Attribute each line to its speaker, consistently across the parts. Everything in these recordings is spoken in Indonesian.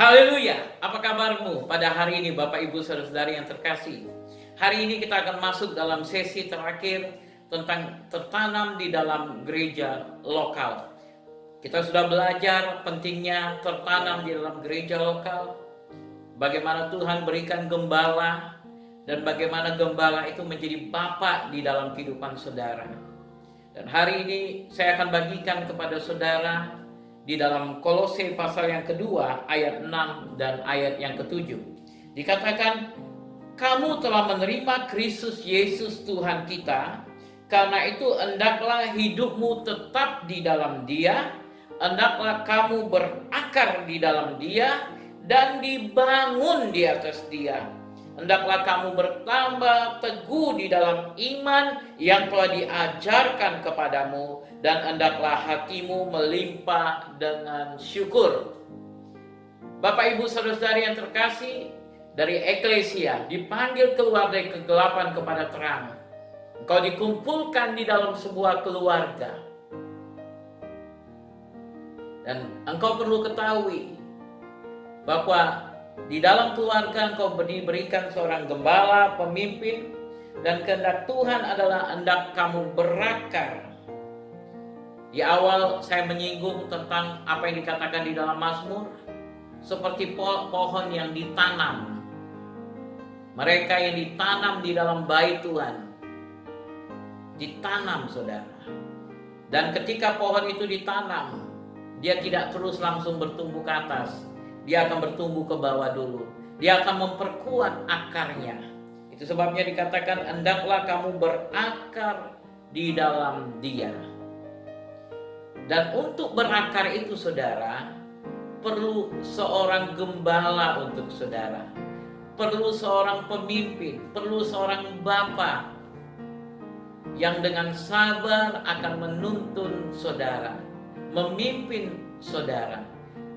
Speaker 1: Haleluya, apa kabarmu pada hari ini Bapak Ibu Saudara-saudari yang terkasih? Hari ini kita akan masuk dalam sesi terakhir tentang tertanam di dalam gereja lokal. Kita sudah belajar pentingnya tertanam di dalam gereja lokal, bagaimana Tuhan berikan gembala, dan bagaimana gembala itu menjadi bapak di dalam kehidupan saudara. Dan hari ini saya akan bagikan kepada saudara di dalam Kolose pasal yang kedua ayat 6 dan ayat yang ketujuh. Dikatakan, kamu telah menerima Kristus Yesus Tuhan kita, karena itu hendaklah hidupmu tetap di dalam Dia, hendaklah kamu berakar di dalam Dia dan dibangun di atas Dia. Hendaklah kamu bertambah teguh di dalam iman yang telah diajarkan kepadamu, dan hendaklah hatimu melimpah dengan syukur. Bapak Ibu Saudara-saudari yang terkasih, dari eklesia dipanggil keluar dari kegelapan kepada terang. Engkau dikumpulkan di dalam sebuah keluarga. Dan engkau perlu ketahui bahwa di dalam keluarga engkau diberikan seorang gembala, pemimpin, dan kehendak Tuhan adalah hendak kamu berakar. Di awal saya menyinggung tentang apa yang dikatakan di dalam Mazmur, seperti pohon yang ditanam. Mereka yang ditanam di dalam bait Tuhan, ditanam saudara. Dan ketika pohon itu ditanam, dia tidak terus langsung bertumbuh ke atas. Dia akan bertumbuh ke bawah dulu. Dia akan memperkuat akarnya. Itu sebabnya dikatakan, hendaklah kamu berakar di dalam Dia. Dan untuk berakar itu saudara, perlu seorang gembala untuk saudara. Perlu seorang pemimpin, perlu seorang bapa yang dengan sabar akan menuntun saudara, memimpin saudara.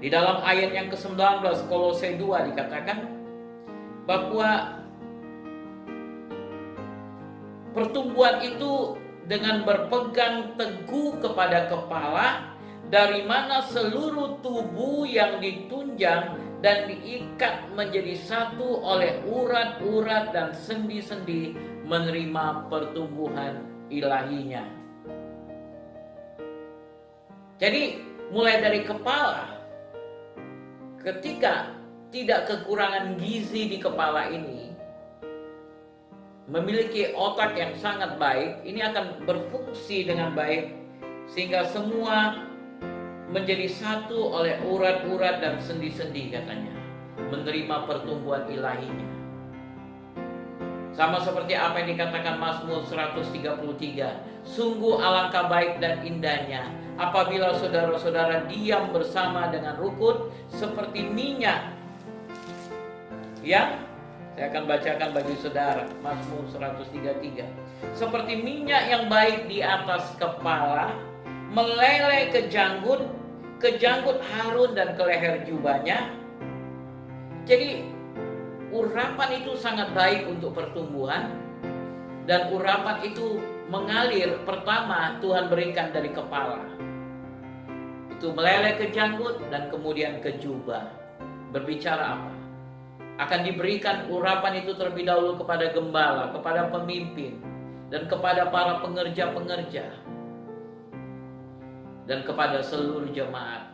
Speaker 1: Di dalam ayat yang ke-19 Kolose 2 dikatakan bahwa pertumbuhan itu dengan berpegang teguh kepada kepala, dari mana seluruh tubuh yang ditunjang dan diikat menjadi satu oleh urat-urat dan sendi-sendi menerima pertumbuhan ilahinya. Jadi mulai dari kepala, ketika tidak kekurangan gizi di kepala ini, memiliki otak yang sangat baik, ini akan berfungsi dengan baik sehingga semua menjadi satu oleh urat-urat dan sendi-sendi katanya, menerima pertumbuhan ilahinya. Sama seperti apa yang dikatakan Mazmur 133, sungguh alangkah baik dan indahnya apabila saudara-saudara diam bersama dengan rukun seperti minyak. Ya, saya akan bacakan bagi saudara Mazmur 133. Seperti minyak yang baik di atas kepala, meleleh ke janggut Harun dan ke leher jubahnya. Jadi urapan itu sangat baik untuk pertumbuhan, dan urapan itu mengalir pertama Tuhan berikan dari kepala. Itu meleleh ke janggut dan kemudian ke jubah. Berbicara apa? Akan diberikan urapan itu terlebih dahulu kepada gembala, kepada pemimpin, dan kepada para pengerja-pengerja, dan kepada seluruh jemaat.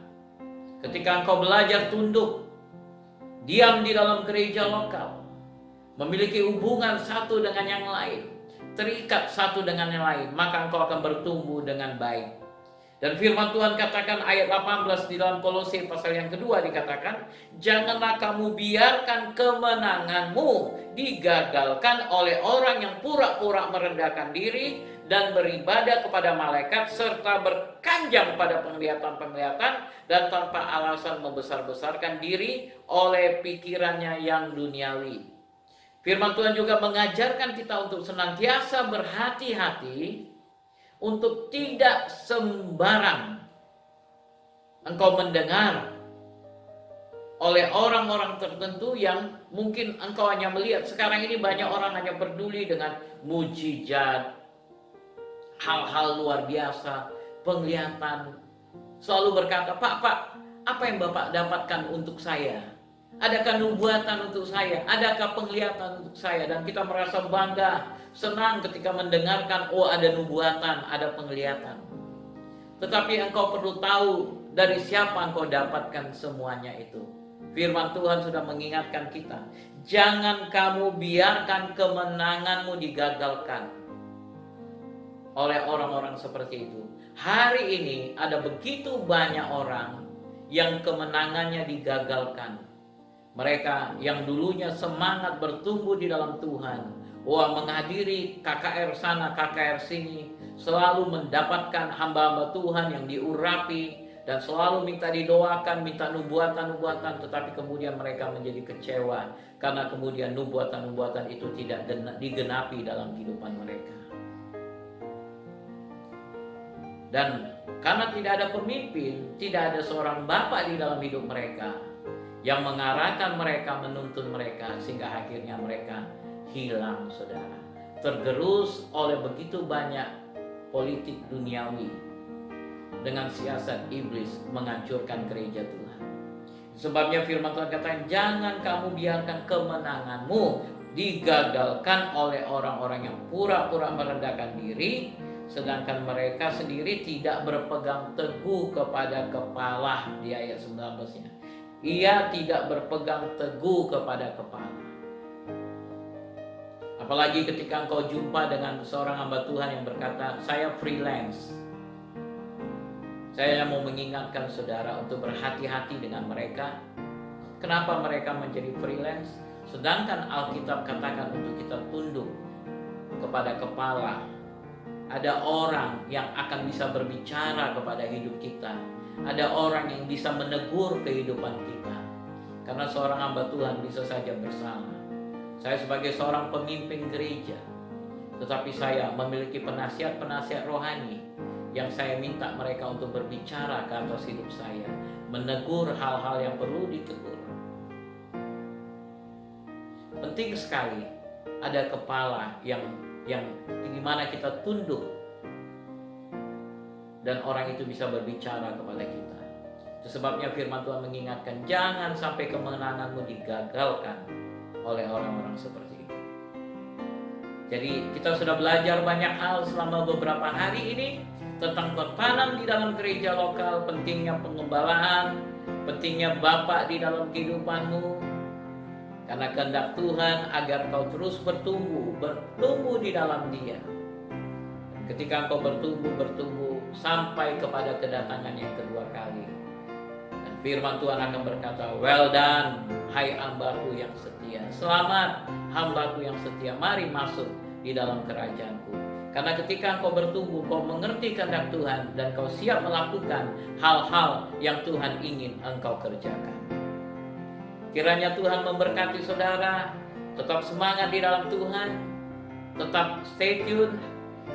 Speaker 1: Ketika engkau belajar tunduk, diam di dalam gereja lokal, memiliki hubungan satu dengan yang lain, terikat satu dengan yang lain, maka engkau akan bertumbuh dengan baik. Dan firman Tuhan katakan ayat 18 di dalam Kolose pasal yang kedua dikatakan, janganlah kamu biarkan kemenanganmu digagalkan oleh orang yang pura-pura merendahkan diri dan beribadah kepada malaikat, serta berkanjang pada penglihatan-penglihatan dan tanpa alasan membesar-besarkan diri oleh pikirannya yang duniawi. Firman Tuhan juga mengajarkan kita untuk senantiasa berhati-hati, untuk tidak sembarang engkau mendengar oleh orang-orang tertentu yang mungkin engkau hanya melihat. Sekarang ini banyak orang hanya peduli dengan mujizat, hal-hal luar biasa, penglihatan. Selalu berkata, Pak, apa yang Bapak dapatkan untuk saya? Adakah nubuatan untuk saya? Adakah penglihatan untuk saya? Dan kita merasa bangga, senang ketika mendengarkan, oh ada nubuatan, ada penglihatan. Tetapi engkau perlu tahu dari siapa engkau dapatkan semuanya itu. Firman Tuhan sudah mengingatkan kita, jangan kamu biarkan kemenanganmu digagalkan oleh orang-orang seperti itu. Hari ini ada begitu banyak orang yang kemenangannya digagalkan. Mereka yang dulunya semangat bertumbuh di dalam Tuhan, menghadiri KKR sana, KKR sini, selalu mendapatkan hamba-hamba Tuhan yang diurapi dan selalu minta didoakan, minta nubuatan-nubuatan, tetapi kemudian mereka menjadi kecewa karena kemudian nubuatan-nubuatan itu tidak digenapi dalam kehidupan mereka. Dan karena tidak ada pemimpin, tidak ada seorang bapak di dalam hidup mereka yang mengarahkan mereka, menuntun mereka, sehingga akhirnya mereka hilang, saudara. Tergerus oleh begitu banyak politik duniawi dengan siasat iblis menghancurkan gereja Tuhan. Sebabnya firman Tuhan katakan, jangan kamu biarkan kemenanganmu digagalkan oleh orang-orang yang pura-pura merendahkan diri, sedangkan mereka sendiri tidak berpegang teguh kepada kepala. Di ayat 19-nya, ia tidak berpegang teguh kepada kepala. Apalagi ketika engkau jumpa dengan seorang hamba Tuhan yang berkata, saya freelance. Saya mau mengingatkan saudara untuk berhati-hati dengan mereka. Kenapa mereka menjadi freelance? Sedangkan Alkitab katakan untuk kita tunduk kepada kepala. Ada orang yang akan bisa berbicara kepada hidup kita. Ada orang yang bisa menegur kehidupan kita. Karena seorang hamba Tuhan bisa saja bersalah. Saya sebagai seorang pemimpin gereja, tetapi saya memiliki penasihat-penasihat rohani yang saya minta mereka untuk berbicara ke atas hidup saya, menegur hal-hal yang perlu ditegur. Penting sekali ada kepala yang di mana kita tunduk dan orang itu bisa berbicara kepada kita. Sebabnya firman Tuhan mengingatkan, jangan sampai kemenanganmu digagalkan oleh orang-orang seperti itu. Jadi kita sudah belajar banyak hal selama beberapa hari ini tentang bertanam di dalam gereja lokal, pentingnya pengembalaan, pentingnya Bapak di dalam kehidupanmu. Karena kehendak Tuhan agar kau terus bertumbuh di dalam Dia. Dan ketika kau bertumbuh sampai kepada kedatangan yang kedua kali. Dan firman Tuhan akan berkata, well done, hai hambaku yang setia. Selamat hambaku yang setia, mari masuk di dalam kerajaanku. Karena ketika engkau bertumbuh, kau mengerti kehendak Tuhan dan kau siap melakukan hal-hal yang Tuhan ingin engkau kerjakan. Kiranya Tuhan memberkati saudara, tetap semangat di dalam Tuhan, tetap stay tune.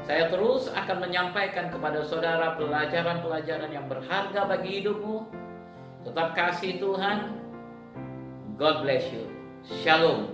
Speaker 1: Saya terus akan menyampaikan kepada saudara pelajaran-pelajaran yang berharga bagi hidupmu. Tetap kasih Tuhan. God bless you. Shalom.